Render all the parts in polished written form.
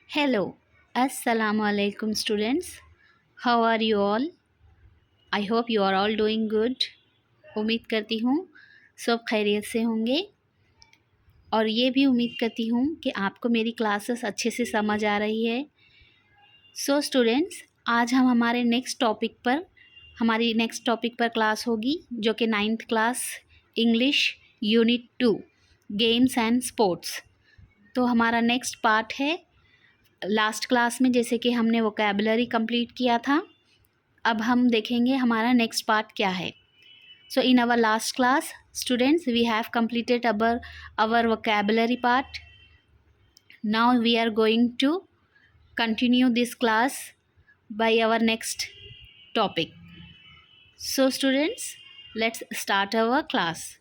Hello, Assalamu alaikum students. How are you all? I hope you are all doing good. उम्मीद करती हूँ सब खैरियत से होंगे और ये भी उम्मीद करती हूँ कि आपको मेरी क्लासेस अच्छे से समझ आ रही है। सो स्टूडेंट्स, आज हम हमारी नेक्स्ट टॉपिक पर क्लास होगी जो कि 9th class English unit 2 games and sports. तो हमारा नेक्स्ट पार्ट है। लास्ट क्लास में जैसे कि हमने वोकैबुलरी कंप्लीट किया था, अब हम देखेंगे हमारा नेक्स्ट पार्ट क्या है। So in our last class students we have completed our vocabulary part. Now we are going to continue this class by our next topic. So students, let's start our class.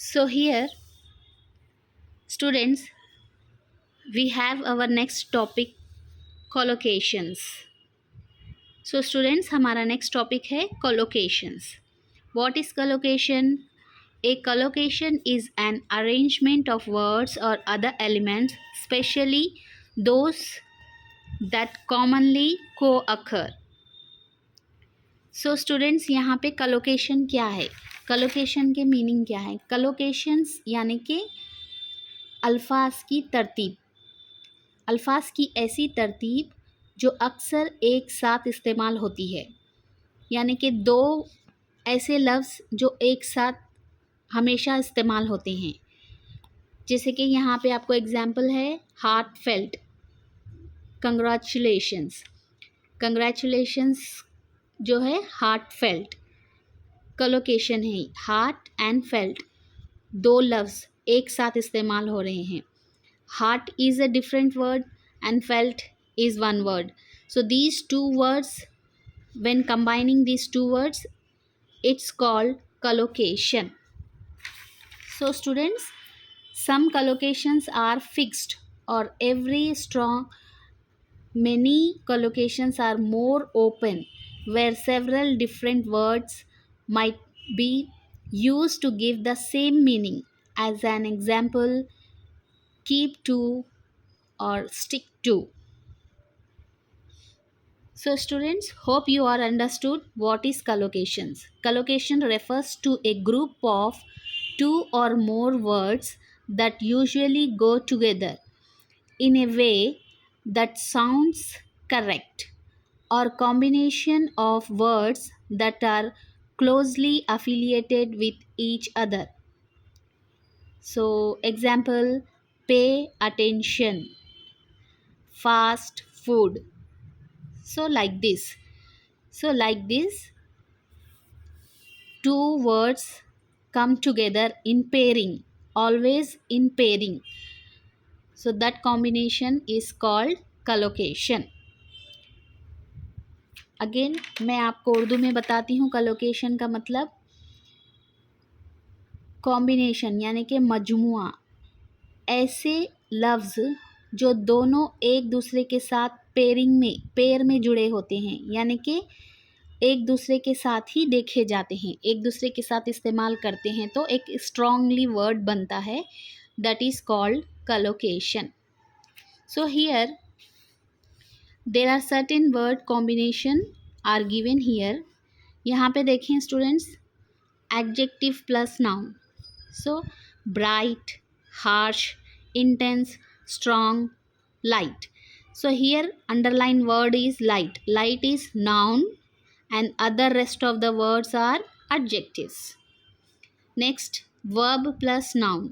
So here students, we have our next topic collocations. So students, हमारा next topic है collocations. What is collocation? A collocation is an arrangement of words or other elements, especially those that commonly co-occur. So students, यहाँ पे collocation क्या है? collocation के meaning क्या है? collocations यानी कि अल्फाज की तरतीब, अल्फाज की ऐसी तरतीब जो अक्सर एक साथ इस्तेमाल होती है, यानी कि दो ऐसे लफ्ज़ जो एक साथ हमेशा इस्तेमाल होते हैं. जैसे कि यहाँ पे आपको एग्जांपल है हार्ट फेल्ट, कंग्रेचुलेशंस. कंग्रेचुलेशंस जो है हार्ट फेल्ट कलोकेशन है. हार्ट एंड फेल्ट दो लफ्ज़ एक साथ इस्तेमाल हो रहे हैं. Heart is a different word and felt is one word. So these two words, when combining these two words, it's called collocation. So students, some collocations are fixed or every strong. Many collocations are more open, where several different words might be used to give the same meaning. As an example, keep to or stick to. So students, hope you are understood what is collocations. Collocation refers to a group of two or more words that usually go together in a way that sounds correct, or combination of words that are closely affiliated with each other. So example, pay attention, fast food. So like this. Two words come together in pairing, always in pairing. So that combination is called collocation. Again मैं आपको उर्दू में बताती हूँ collocation का मतलब. Combination यानी कि मजमुआ, ऐसे लफ्ज़ जो दोनों एक दूसरे के साथ पेयर में जुड़े होते हैं, यानी कि एक दूसरे के साथ ही देखे जाते हैं, एक दूसरे के साथ इस्तेमाल करते हैं, तो एक स्ट्रांगली वर्ड बनता है. That is called collocation. So here there are certain word combination are given here. यहाँ पे देखें students, adjective plus noun. So bright, harsh, intense, strong, light. So here underline word is light. Light is noun and other rest of the words are adjectives. Next, verb plus noun.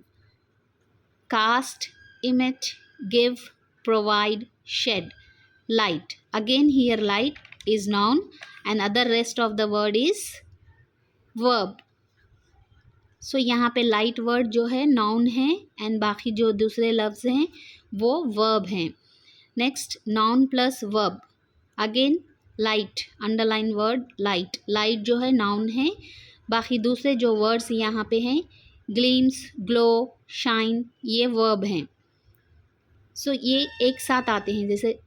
Cast, emit, give, provide, shed. Light. Again here light is noun and other rest of the word is verb. सो यहाँ पे light word जो है noun है and बाकी जो दूसरे लफ्ज़ हैं वो वर्ब हैं. Next, noun plus verb. Again light, underline word light. Light जो है नाउन है, बाकी दूसरे जो वर्ड्स यहाँ पे हैं ग्लीम्स, ग्लो, शाइन, ये वर्ब हैं. सो ये एक साथ आते हैं, जैसे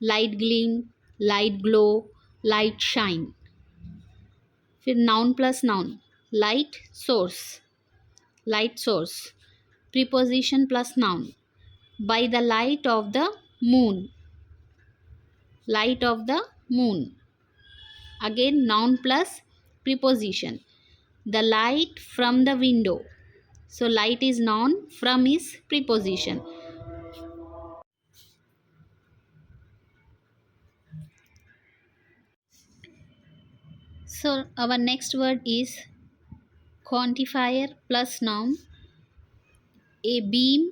light gleam, light glow, light shine. फिर noun plus noun, light source, light source, preposition plus noun. By the light of the moon, light of the moon. Again noun plus preposition. The light from the window. So light is noun, from is preposition. So our next word is quantifier plus noun. A beam,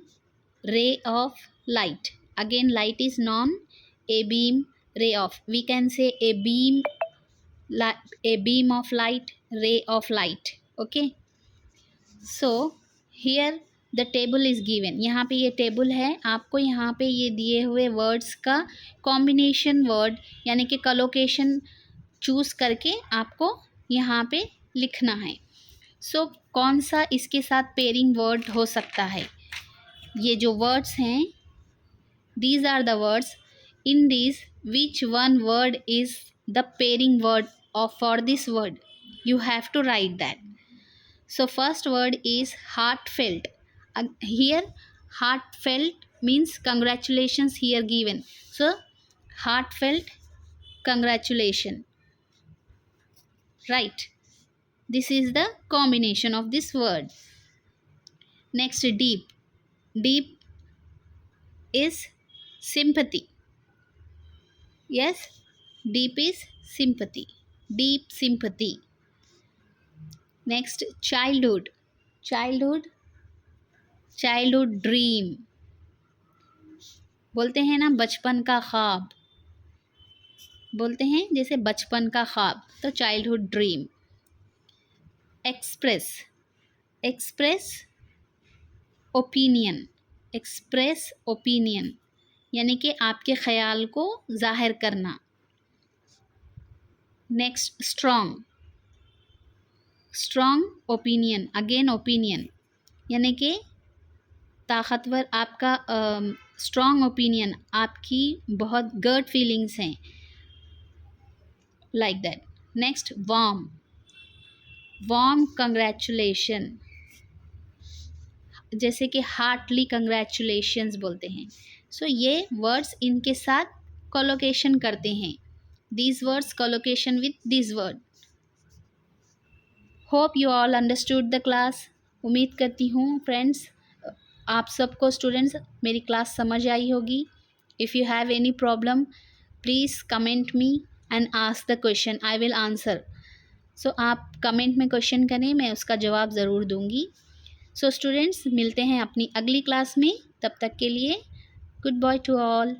ray of light. Again light is noun, a beam, ray of. We can say a beam of light, ray of light. Okay. So here the table is given. यहाँ पे ये table है, आपको यहाँ पे ये दिए हुए वर्ड्स का कॉम्बिनेशन वर्ड यानी कि कलोकेशन चूज़ करके आपको यहाँ पे लिखना है. सो कौन सा इसके साथ पेयरिंग वर्ड हो सकता है. ये जो वर्ड्स हैं, these are the words. In these which one word is the pairing word of for this word. You have to write that. So first word is heartfelt. Here heartfelt means congratulations here given. So heartfelt congratulation. Right. This is the combination of this word. Next, deep. Deep is sympathy. Yes, deep is sympathy. Deep sympathy. Next, childhood. Childhood dream. बोलते हैं ना बचपन का ख्वाब, बोलते हैं जैसे बचपन का ख्वाब, तो childhood dream. Express opinion. Express opinion यानी कि आपके ख्याल को जाहिर करना. Next, strong opinion. Again opinion यानी कि ताकतवर, आपका स्ट्रॉन्ग ओपिनियन, आपकी बहुत गट फीलिंग्स हैं, like that. Next, warm congratulation, जैसे कि हार्टली कंग्रेचुलेशंस बोलते हैं. सो ये वर्ड्स इनके साथ कोलोकेशन करते हैं. These words collocation with this word. Hope you all understood the class. उम्मीद करती हूँ फ्रेंड्स आप सबको स्टूडेंट्स मेरी क्लास समझ आई होगी. If you have any problem please comment me and ask the question, I will answer. So आप कमेंट में क्वेश्चन करें, मैं उसका जवाब ज़रूर दूंगी. सो स्टूडेंट्स मिलते हैं अपनी अगली क्लास में. तब तक के लिए गुड बाय टू ऑल.